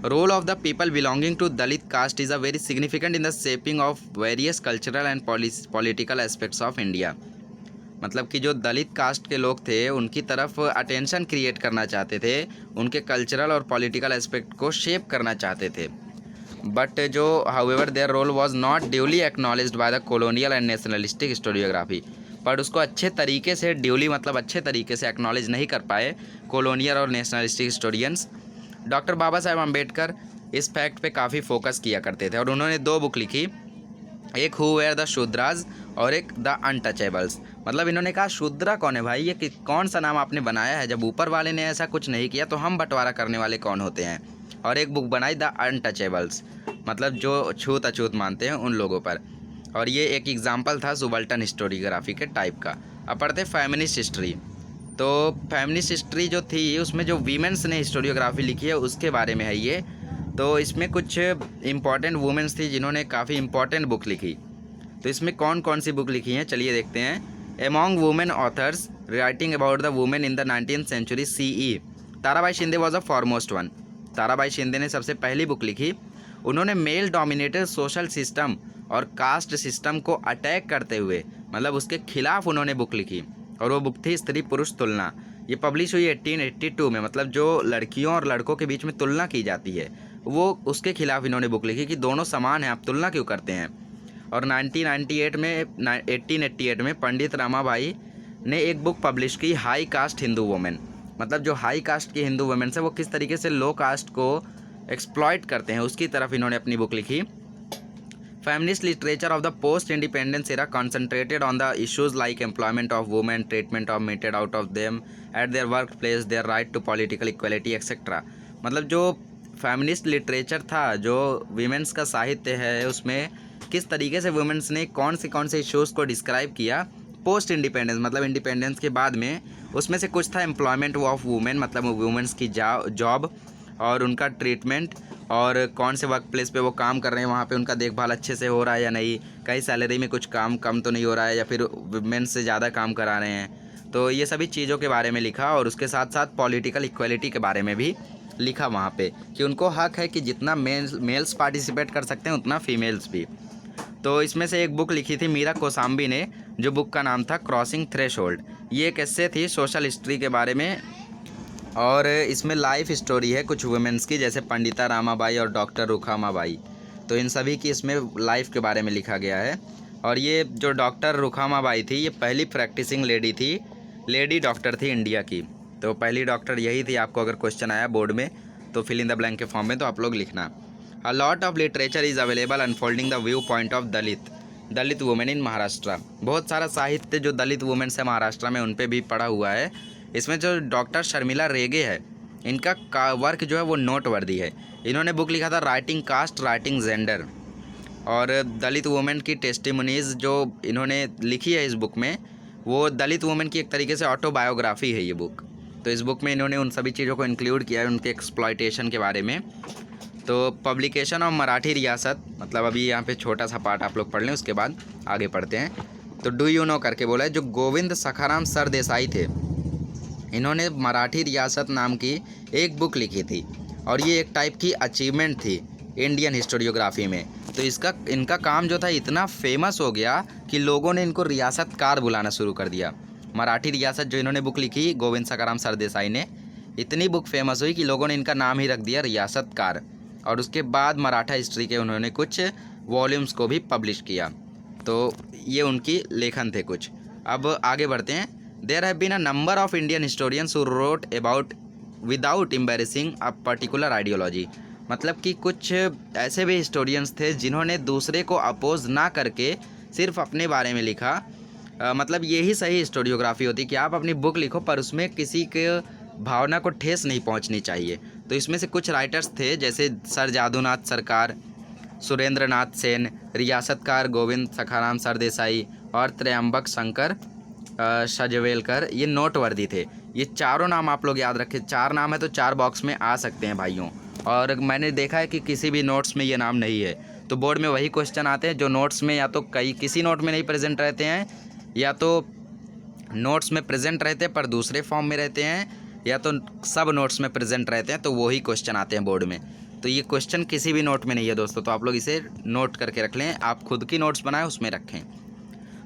Role of the people belonging to Dalit caste is a very significant in the shaping of various cultural and political aspects of India. मतलब कि जो दलित कास्ट के लोग थे उनकी तरफ अटेंशन क्रिएट करना चाहते थे, उनके कल्चरल और पॉलिटिकल एस्पेक्ट को शेप करना चाहते थे। बट जो however their role was not duly acknowledged by the colonial and nationalistic historiography, पर उसको अच्छे तरीके से ड्यूली मतलब अच्छे तरीके से एक्नॉलेज नहीं कर पाए कॉलोनियल और nationalistic historians. Doctor Baba Saheb Ambedkar इस फैक्ट पे काफ़ी फोकस किया करते थे और उन्होंने 2 बुक लिखी, एक हु वेयर द शूद्राज और एक द अनटचेबल्स। मतलब इन्होंने कहा शूद्रा कौन है भाई, ये कौन सा नाम आपने बनाया है, जब ऊपर वाले ने ऐसा कुछ नहीं किया तो हम बंटवारा करने वाले कौन होते हैं। और एक बुक बनाई द अनटचेबल्स, मतलब जो छूत अछूत मानते हैं उन लोगों पर। और ये एक एग्जाम्पल था सुबल्टन हिस्टोरियोग्राफी के टाइप का। अब पढ़ते फेमिनिस्ट हिस्ट्री। तो फेमिनिस्ट हिस्ट्री जो थी उसमें जो वीमेंस ने हिस्टोरियोग्राफी लिखी है उसके बारे में है ये। तो इसमें कुछ इम्पॉर्टेंट वुमेंस थी जिन्होंने काफ़ी इम्पॉर्टेंट बुक लिखी। तो इसमें कौन कौन सी बुक लिखी हैं चलिए देखते हैं। Among women authors writing about the women in the 19th century CE, Tarabai Shinde was a foremost one. Tarabai Shinde ने सबसे पहली बुक लिखी। उन्होंने मेल डोमिनेटेड सोशल सिस्टम और कास्ट सिस्टम को अटैक करते हुए, मतलब उसके खिलाफ उन्होंने बुक लिखी। और वो बुक थी स्त्री पुरुष तुलना। ये पब्लिश हुई 1882 में, मतलब जो लड़कियों और लड़कों के बीच में तुलना की जाती है वो उसके खिलाफ इन्होंने बुक लिखी कि दोनों समान हैं, आप तुलना क्यों करते हैं। और 1888 में पंडित रमाबाई ने एक बुक पब्लिश की, हाई कास्ट हिंदू वुमेन। मतलब जो हाई कास्ट की हिंदू वुमेन्स है वो किस तरीके से लो कास्ट को एक्सप्लॉइट करते हैं, उसकी तरफ इन्होंने अपनी बुक लिखी। Feminist literature of the post-independence era concentrated on the issues like employment of women, treatment of meted out of them at their workplace, their right to political equality, etc. मतलब जो feminist literature था, जो women's का साहित्य है, उसमें किस तरीके से वुमेन्स ने कौन से इश्यूज़ को डिस्क्राइब किया पोस्ट इंडिपेंडेंस, मतलब इंडिपेंडेंस के बाद में। उसमें से कुछ था एम्प्लॉयमेंट ऑफ वुमेन, मतलब वुमेन्स की जॉब और उनका ट्रीटमेंट, और कौन से वर्क प्लेस पे वो काम कर रहे हैं, वहाँ पे उनका देखभाल अच्छे से हो रहा है या नहीं, कहीं सैलरी में कुछ काम कम तो नहीं हो रहा है या फिर वुमेन से ज़्यादा काम करा रहे हैं। तो ये सभी चीज़ों के बारे में लिखा, और उसके साथ साथ पॉलिटिकल इक्वलिटी के बारे में भी लिखा वहाँ पे कि उनको हक है कि जितना मेल्स पार्टिसिपेट कर सकते हैं उतना फीमेल्स भी। तो इसमें से एक बुक लिखी थी मीरा कोसाम्बी ने, जो बुक का नाम था क्रॉसिंग थ्रेशोल्ड। ये एक एस्से थी सोशल हिस्ट्री के बारे में, और इसमें लाइफ स्टोरी है कुछ वुमेन्स की, जैसे पंडिता रामाबाई और डॉक्टर रुखामाबाई। तो इन सभी की इसमें लाइफ के बारे में लिखा गया है। और ये जो डॉक्टर रुखामाबाई थी, ये पहली प्रैक्टिसिंग लेडी थी, लेडी डॉक्टर थी इंडिया की। तो पहली डॉक्टर यही थी। आपको अगर क्वेश्चन आया बोर्ड में तो फिल इन द ब्लैंक के फॉर्म में तो आप लोग लिखना। A lot of literature is available unfolding the view point of Dalit women in Maharashtra. बहुत सारा साहित्य जो दलित वुमेन्स है महाराष्ट्र में, उन पर भी पढ़ा हुआ है। इसमें जो डॉक्टर शर्मिला रेगे है, इनका वर्क जो है वो नोटवर्दी है। इन्होंने बुक लिखा था राइटिंग कास्ट, राइटिंग जेंडर, और दलित वुमेन की टेस्टिमोनीज़ जो इन्होंने लिखी है इस बुक में, वो दलित वुमेन की एक तरीके से ऑटोबायोग्राफी है ये बुक। तो इस बुक में इन्होंने उन सभी चीज़ों को इंक्लूड किया है, उनके एक्सप्लॉयटेशन के बारे में। तो पब्लिकेशन ऑफ मराठी रियासत, मतलब अभी यहाँ पे छोटा सा पार्ट आप लोग पढ़ लें, उसके बाद आगे पढ़ते हैं। तो डू यू नो करके बोला है, जो गोविंद सखाराम सरदेसाई थे, इन्होंने मराठी रियासत नाम की एक बुक लिखी थी, और ये एक टाइप की अचीवमेंट थी इंडियन हिस्टोरियोग्राफी में। तो इनका काम जो था इतना फेमस हो गया कि लोगों ने इनको रियासतकार बुलाना शुरू कर दिया। मराठी रियासत जो इन्होंने बुक लिखी गोविंद सखाराम सरदेसाई ने, इतनी बुक फेमस हुई कि लोगों ने इनका नाम ही रख दिया रियासतकार। और उसके बाद मराठा हिस्ट्री के उन्होंने कुछ वॉल्यूम्स को भी पब्लिश किया। तो ये उनकी लेखन थे कुछ। अब आगे बढ़ते हैं। There have been a number of Indian historians who wrote about without embarrassing a particular ideology। मतलब कि कुछ ऐसे भी हिस्टोरियंस थे जिन्होंने दूसरे को अपोज ना करके सिर्फ अपने बारे में लिखा। मतलब यही सही हिस्टोरियोग्राफी होती कि आप अपनी बुक लिखो पर उसमें किसी के भावना को ठेस नहीं पहुंचनी चाहिए। तो इसमें से कुछ राइटर्स थे जैसे सर जादूनाथ सरकार, सुरेंद्र नाथ सेन, रियासतकार गोविंद सखाराम सरदेसाई और त्रयंबक शंकर सजवेलकर। ये नोटवर्दी थे। ये चारों नाम आप लोग याद रखें। 4 नाम है तो 4 बॉक्स में आ सकते हैं भाइयों। और मैंने देखा है कि किसी भी नोट्स में ये नाम नहीं है, तो बोर्ड में वही क्वेश्चन आते हैं जो नोट्स में या तो किसी नोट में नहीं प्रेजेंट रहते हैं, या तो नोट्स में प्रेजेंट रहते हैं पर दूसरे फॉर्म में रहते हैं, या तो सब नोट्स में प्रेजेंट रहते हैं, तो वही क्वेश्चन आते हैं बोर्ड में। तो ये क्वेश्चन किसी भी नोट में नहीं है दोस्तों, तो आप लोग इसे नोट करके रख लें। आप खुद की नोट्स बनाएं उसमें रखें।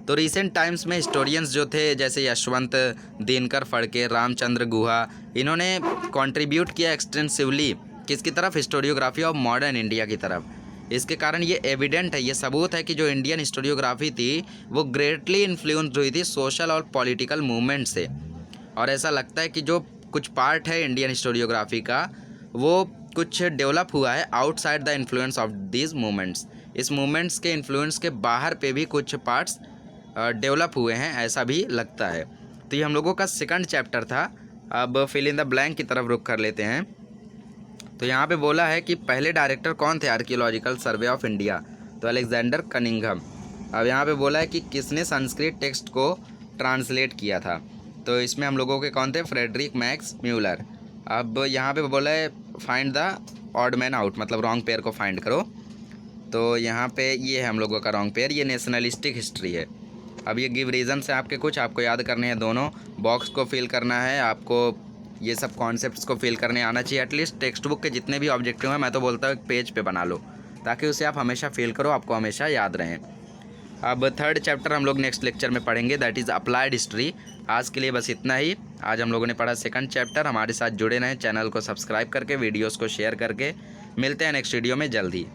तो रिसेंट टाइम्स में हिस्टोरियंस जो थे जैसे यशवंत दिनकर फड़के, रामचंद्र गुहा, इन्होंने कंट्रीब्यूट किया एक्सटेंसिवली किसकी तरफ, हिस्टोरियोग्राफी ऑफ मॉडर्न इंडिया की तरफ। इसके कारण ये एविडेंट है, ये सबूत है कि जो इंडियन हिस्टोरियोग्राफी थी वो ग्रेटली इन्फ्लुएंस्ड हुई थी सोशल और पॉलिटिकल मूवमेंट से। और ऐसा लगता है कि जो कुछ पार्ट है इंडियन हिस्टोरियोग्राफी का वो कुछ डेवलप हुआ है outside the influence of these movements. इस मूवमेंट्स के इन्फ्लुएंस के बाहर पे भी कुछ पार्ट्स डेवलप हुए हैं, ऐसा भी लगता है। तो ये हम लोगों का सेकंड चैप्टर था। अब फिल इन द ब्लैंक की तरफ रुख कर लेते हैं। तो यहाँ पे बोला है कि पहले डायरेक्टर कौन थे आर्कियोलॉजिकल सर्वे ऑफ इंडिया, तो अलेक्जेंडर कनिंघम। अब यहाँ पे बोला है कि किसने संस्कृत टेक्स्ट को ट्रांसलेट किया था, तो इसमें हम लोगों के कौन थे, फ्रेडरिक मैक्स म्यूलर। अब यहाँ पे बोला है find the odd man out, मतलब रॉन्ग पेयर को फाइंड करो। तो यहाँ पे ये है हम लोगों का रॉन्ग पेयर, ये नेशनलिस्टिक हिस्ट्री है। अब ये गिव रीजन से आपको याद करने हैं, दोनों बॉक्स को फिल करना है, आपको ये सब कॉन्सेप्ट्स को फिल करने आना चाहिए। एटलीस्ट टेक्स्ट बुक के जितने भी ऑब्जेक्टिव हैं मैं तो बोलता हूँ एक पेज पे बना लो, ताकि उसे आप हमेशा फील करो, आपको हमेशा याद रहें। अब थर्ड चैप्टर हम लोग नेक्स्ट लेक्चर में पढ़ेंगे, दैट इज़ अप्लाइड हिस्ट्री। आज के लिए बस इतना ही। आज हम लोगों ने पढ़ा सेकंड चैप्टर। हमारे साथ जुड़े रहें, चैनल को सब्सक्राइब करके, वीडियोस को शेयर करके। मिलते हैं नेक्स्ट वीडियो में जल्द ही।